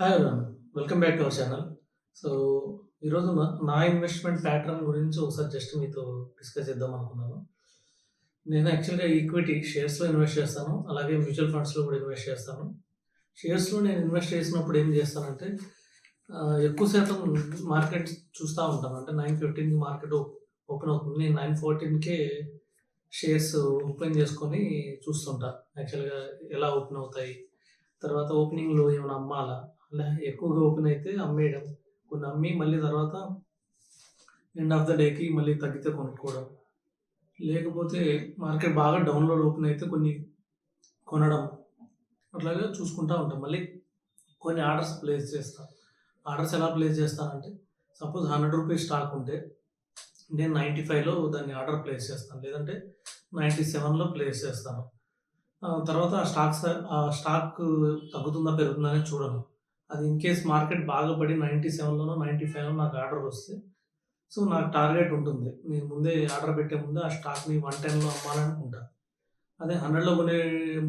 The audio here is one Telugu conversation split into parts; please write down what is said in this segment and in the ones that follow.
Hi everyone. Welcome back to our channel. So, ఈరోజు నా ఇన్వెస్ట్‌మెంట్ ప్యాటర్న్ గురించి ఒకసారి జస్ట్ మీతో డిస్కస్ చేద్దాం అనుకున్నాను. నేను యాక్చువల్‌గా ఈక్విటీ షేర్స్‌లో ఇన్వెస్ట్ చేస్తాను. అలాగే మ్యూచువల్ ఫండ్స్‌లో కూడా ఇన్వెస్ట్ చేస్తాను. షేర్స్‌లో నేను ఇన్వెస్ట్ చేసినప్పుడు ఏం చేస్తానంటే ఎక్కువ శాతం మార్కెట్ చూస్తా ఉంటాను. అంటే 9:15కి మార్కెట్ ఓపెన్ అవుతుంది. నేను 9:14కే షేర్స్ ఓపెన్ చేసుకొని చూస్తుంటా. యాక్చువల్‌గా ఎలా ఓపెన్ అవుతాయి? తర్వాత ఓపెనింగ్‌లో ఏమైనా అమ్మాలా? అలా ఎక్కువగా ఓపెన్ అయితే అమ్మేయడం. కొన్ని అమ్మి మళ్ళీ తర్వాత ఎండ్ ఆఫ్ ద డేకి మళ్ళీ తగ్గితే కొనుక్కోవడం. లేకపోతే మార్కెట్ బాగా డౌన్‌లో ఓపెన్ అయితే కొన్ని కొనడం. అట్లాగా చూసుకుంటా ఉంటాం. మళ్ళీ కొన్ని ఆర్డర్స్ ప్లేస్ చేస్తా. ఆర్డర్స్ ఎలా ప్లేస్ చేస్తానంటే సపోజ్ రూ. 100 స్టాక్ ఉంటే నేను 95లో దాన్ని ఆర్డర్ ప్లేస్ చేస్తాను. లేదంటే 97లో ప్లేస్ చేస్తాను. తర్వాత ఆ స్టాక్ తగ్గుతుందా, పెరుగుతుందా అనేది చూడను. అది ఇన్‌కేస్ మార్కెట్ బాగా పడి 97లోనో, 95లో నాకు ఆర్డర్ వస్తే, సో, నాకు టార్గెట్ ఉంటుంది. నేను ముందే ఆర్డర్ పెట్టే ముందు ఆ స్టాక్‌ని 110లో అమ్మాలనుకుంటా. అదే 100లో కొనే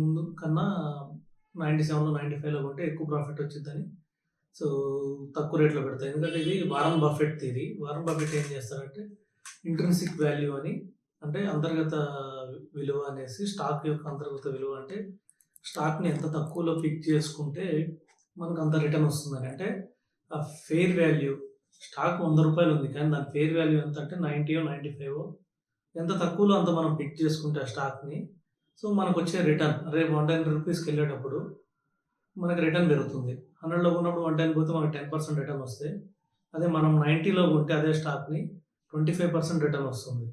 ముందు కన్నా 97లో, 95లో కొంటే ఎక్కువ ప్రాఫిట్ వచ్చిద్దని సో, తక్కువ రేట్‌లో పెడతా. ఎందుకంటే ఇది Warren Buffett theory. Warren Buffett ఏం చేస్తారంటే ఇంట్రిన్సిక్ వాల్యూ అని అంటే అంతర్గత విలువ అనేసి స్టాక్ యొక్క అంతర్గత విలువ అంటే స్టాక్‌ని ఎంత తక్కువలో పిక్ చేసుకుంటే మనకు అంత రిటర్న్ వస్తుందని. అంటే ఆ ఫెయిర్ వాల్యూ స్టాక్ రూ. 100 ఉంది. కానీ దాని ఫెయిర్ వాల్యూ ఎంత అంటే 90 95 ఎంత తక్కువలో అంత మనం పిక్ చేసుకుంటే ఆ స్టాక్‌ని సో, మనకొచ్చే రిటర్న్ రేపు రూ. 110 వెళ్ళేటప్పుడు మనకి రిటర్న్ పెరుగుతుంది. 100లో కొన్నప్పుడు 110 పోతే మనకు 10% రిటర్న్ వస్తే, అదే మనం 90లో కొంటే అదే స్టాక్‌ని 25% రిటర్న్ వస్తుంది.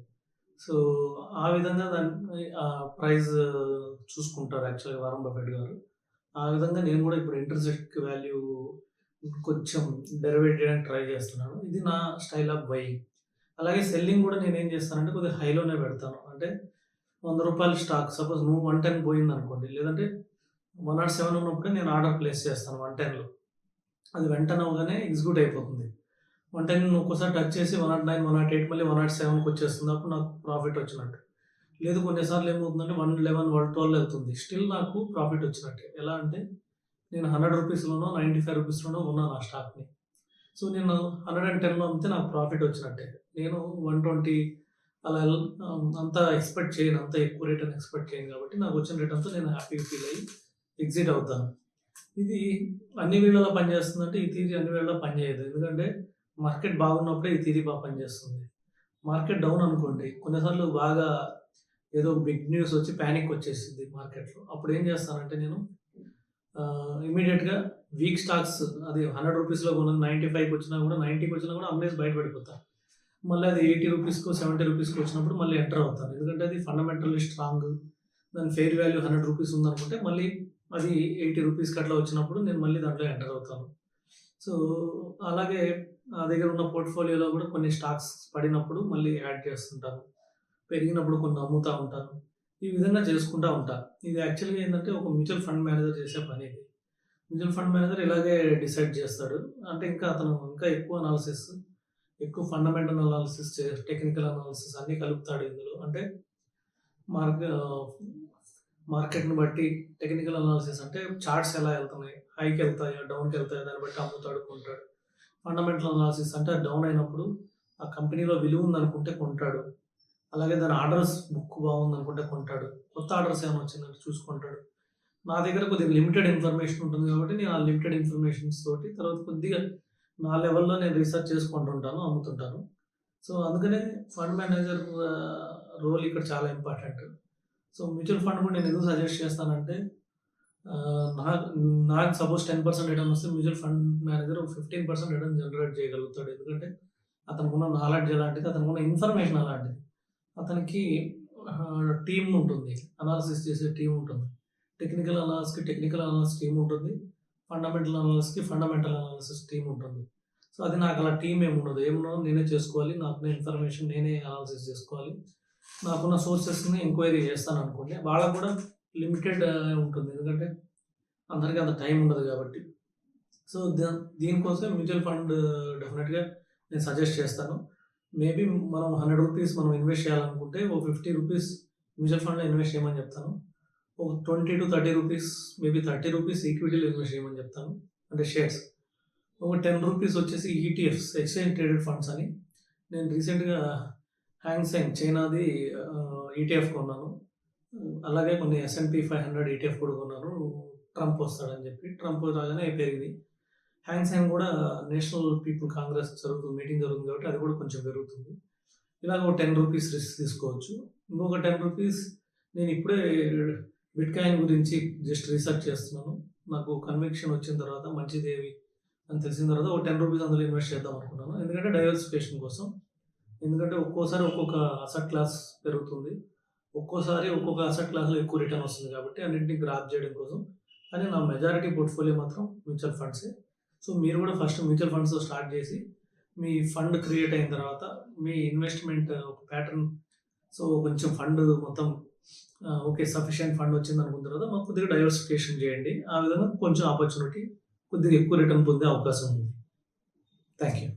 సో, ఆ విధంగా దాన్ని ప్రైస్ చూసుకుంటారు యాక్చువల్‌గా వారన్ బఫెట్ గారు. ఆ విధంగా నేను గూడా ఇప్పుడు ఇంట్రిన్సిక్ వాల్యూ కొంచెం డెరివేట్ చేయడానికి ట్రై చేస్తున్నాను. ఇది నా స్టైల్ ఆఫ్ బయింగ్. అలాగే సెల్లింగ్ గూడా నేనేం చేస్తానంటే కొద్దిగా హైలోనే పెడతాను. అంటే రూ. 100 స్టాక్ సపోజ్ 110 పోయిందనుకోండి. లేదంటే 107 ఉన్నప్పుడే నేను ఆర్డర్ ప్లేస్ చేస్తాను 110లో. అది వెంటనే అవ్వగానే ఎగ్జిక్యూట్ అయిపోతుంది. 110 ఒక్కోసారి టచ్ చేసి 109, 108 మళ్ళీ 107కి వచ్చేస్తుంది. అప్పుడు నాకు ప్రాఫిట్ వచ్చినట్టు. లేదు కొన్నిసార్లు ఏమవుతుందంటే 111, 112 వెళ్తుంది. స్టిల్ నాకు ప్రాఫిట్ వచ్చినట్టే. ఎలా అంటే నేను రూ. 100లోనో, రూ. 95లోనో కొన్నాను ఆ స్టాక్‌ని. సో, నేను 110లో అమ్మితే నాకు ప్రాఫిట్ వచ్చినట్టే. నేను 120 అలా అంత ఎక్స్‌పెక్ట్ చేయను. అంత ఎక్కువ రిటర్న్ ఎక్స్‌పెక్ట్ చేయను కాబట్టి నాకు వచ్చిన రిటర్న్‌తో నేను హ్యాపీగా ఫీల్ అయ్యి ఎగ్జిట్ అవుతాను. ఇది అన్ని వేళలా పనిచేస్తుందంటే ఈ థియరీ అన్ని వేళలా పనిచేయదు. ఎందుకంటే మార్కెట్ బాగున్నప్పుడే ఈ థియరీ బాగా పనిచేస్తుంది. మార్కెట్ డౌన్ అనుకోండి కొన్నిసార్లు బాగా ఏదో బిగ్ న్యూస్ వచ్చి పానిక్ వచ్చేసిద్ది మార్కెట్‌లో. అప్పుడు ఏం చేస్తానంటే నేను ఇమ్మీడియేట్‌గా వీక్ స్టాక్స్ అది రూ. 100లో కొన్నది 95కి వచ్చినా కూడా 90కి వచ్చినా కూడా అమ్మేసి బయట పడిపోతా. మళ్ళీ అది రూ. 80కో, రూ. 70కో వచ్చినప్పుడు మళ్ళీ ఎంటర్ అవుతాను. ఎందుకంటే అది ఫండమెంటల్లీ స్ట్రాంగ్. దాని ఫెయిర్ వాల్యూ రూ. 100 ఉందనుకుంటే మళ్ళీ అది రూ. 80కి అట్లా వచ్చినప్పుడు నేను మళ్ళీ దాంట్లో ఎంటర్ అవుతాను. సో, అలాగే నా దగ్గర ఉన్న పోర్ట్‌ఫోలియోలో కూడా కొన్ని స్టాక్స్ పడినప్పుడు మళ్ళీ యాడ్ చేస్తుంటాను. పెరిగినప్పుడు కొన్ని అమ్ముతా ఉంటాను. ఈ విధంగా చేసుకుంటా ఉంటా. ఇది యాక్చువల్‌గా ఏందంటే ఒక మ్యూచువల్ ఫండ్ మేనేజర్ చేసే పని ఇది. మ్యూచువల్ ఫండ్ మేనేజర్ ఇలాగే డిసైడ్ చేస్తాడు. అంటే ఇంకా అతను ఇంకా ఎక్కువ అనాలిసిస్, ఎక్కువ ఫండమెంటల్ అనాలిసిస్, టెక్నికల్ అనాలిసిస్ అన్నీ కలుపుతాడు ఇందులో. అంటే మార్క్ మార్కెట్‌ని బట్టి టెక్నికల్ అనాలిసిస్ అంటే చార్ట్స్ ఎలా ఎళ్తున్నాయి, హైకెళ్తాయా, డౌన్‌కెళ్తాయా దాన్ని బట్టి అమ్ముతాడు, కొంటాడు. ఫండమెంటల్ అనాలిసిస్ అంటే అది డౌన్ అయినప్పుడు ఆ కంపెనీలో విలువ ఉందనుకుంటే కొంటాడు. అలాగే దాని ఆర్డర్స్ బుక్ బాగుందనుకుంటే కొంటాడు. కొత్త ఆర్డర్స్ ఏమైనా వచ్చిందంటే చూసుకుంటాడు. నా దగ్గర కొద్దిగా లిమిటెడ్ ఇన్ఫర్మేషన్ ఉంటుంది కాబట్టి నేను ఆ లిమిటెడ్ ఇన్ఫర్మేషన్స్ తోటి తర్వాత కొద్దిగా నా లెవెల్‌లో నేను రిసర్చ్ చేసుకుంటుంటాను, అమ్ముతుంటాను. సో, అందుకనే ఫండ్ మేనేజర్ రోల్ ఇక్కడ చాలా ఇంపార్టెంట్. సో, మ్యూచువల్ ఫండ్ కూడా నేను ఎందుకు సజెస్ట్ చేస్తానంటే నాకు నాకు సపోజ్ 10% రిటర్న్ వస్తే మ్యూచువల్ ఫండ్ మేనేజర్ ఒక 15% రిటర్న్ జనరేట్ చేయగలుగుతాడు. ఎందుకంటే అతనికున్న నాలెడ్జ్ ఎలాంటిది, అతనికున్న ఇన్ఫర్మేషన్ అలాంటిది. అతనికి టీమ్ ఉంటుంది. అనాలిసిస్ చేసే టీమ్ ఉంటుంది. టెక్నికల్ అనాలిసిస్ టీమ్ ఉంటుంది. ఫండమెంటల్ అనాలిసిస్ టీమ్ ఉంటుంది. సో, అది నాకు అలా టీమ్ ఏముండదు. ఏమున్నదో నేనే చేసుకోవాలి. నాకున్న ఇన్ఫర్మేషన్ నేనే అనాలిసిస్ చేసుకోవాలి. నాకున్న సోర్సెస్‌ని ఎంక్వైరీ చేస్తాననుకోండి. వాళ్ళకి కూడా లిమిటెడ్ ఉంటుంది. ఎందుకంటే అందరికి అంత టైం ఉండదు కాబట్టి. సో, దీనికోసం మ్యూచువల్ ఫండ్ డెఫినిట్‌గా నేను సజెస్ట్ చేస్తాను. మేబీ మనం రూ. 100 మనం ఇన్వెస్ట్ చేయాలనుకుంటే ఓ రూ. 50 మ్యూచువల్ ఫండ్‌లో ఇన్వెస్ట్ చేయమని చెప్తాను. ఒక 20-30 రూపీస్ మేబీ రూ. 30 ఈక్విటీలో ఇన్వెస్ట్ చేయమని చెప్తాను. అంటే షేర్స్. ఒక 10 రూపీస్ వచ్చేసి ఈటీఎఫ్స్ ఎక్స్‌చేంజ్ ట్రేడెడ్ ఫండ్స్ అని. నేను రీసెంట్‌గా హ్యాంగ్ సెంగ్ చైనాది ఈటీఎఫ్ కొన్నాను. అలాగే కొన్ని ఎస్ఎన్‌పి 500 ఈటీఎఫ్ కూడా కొన్నాను. ట్రంప్ వస్తాడని చెప్పి. ట్రంప్ రాగానే పెరిగింది. హ్యాంగ్ సెంగ్ కూడా నేషనల్ పీపుల్ కాంగ్రెస్ మీటింగ్ జరుగుతుంది కాబట్టి అది కూడా కొంచెం పెరుగుతుంది. ఇలాగ ఒక 10 రూపీస్ రిస్క్ తీసుకోవచ్చు. ఇంకొక 10 రూపీస్ నేను ఇప్పుడే బిట్‌కాయిన్ గురించి జస్ట్ రీసెర్చ్ చేస్తున్నాను. నాకు కన్విక్షన్ వచ్చిన తర్వాత మంచిదేవి అని తెలిసిన తర్వాత ఒక 10 రూపీస్ అందులో ఇన్వెస్ట్ చేద్దాం అనుకున్నాను. ఎందుకంటే డైవర్సిఫికేషన్ కోసం. ఎందుకంటే ఒక్కోసారి ఒక్కొక్క అసెట్ క్లాస్ పెరుగుతుంది. ఒక్కోసారి ఒక్కొక్క అసెట్ క్లాస్‌లో ఎక్కువ రిటర్న్ వస్తుంది కాబట్టి అన్నిటిని గ్రాబ్ చేయడం కోసం. కానీ నా మెజారిటీ పోర్ట్‌ఫోలియో మాత్రం మ్యూచువల్ ఫండ్సే. సో మీరు కూడా ఫస్ట్ మ్యూచువల్ ఫండ్స్‌తో స్టార్ట్ చేసి మీ ఫండ్ క్రియేట్ అయిన తర్వాత మీ ఇన్వెస్ట్‌మెంట్ ఒక ప్యాటర్న్ సో కొంచెం ఫండ్ మొత్తం ఓకే. సఫిషియెంట్ ఫండ్ వచ్చిందనుకున్న తర్వాత మాకు కొద్దిగా డైవర్సిఫికేషన్ చేయండి. ఆ విధంగా కొంచెం ఆపర్చునిటీ కొద్దిగా ఎక్కువ రిటర్న్ పొందే అవకాశం ఉంది. Thank you.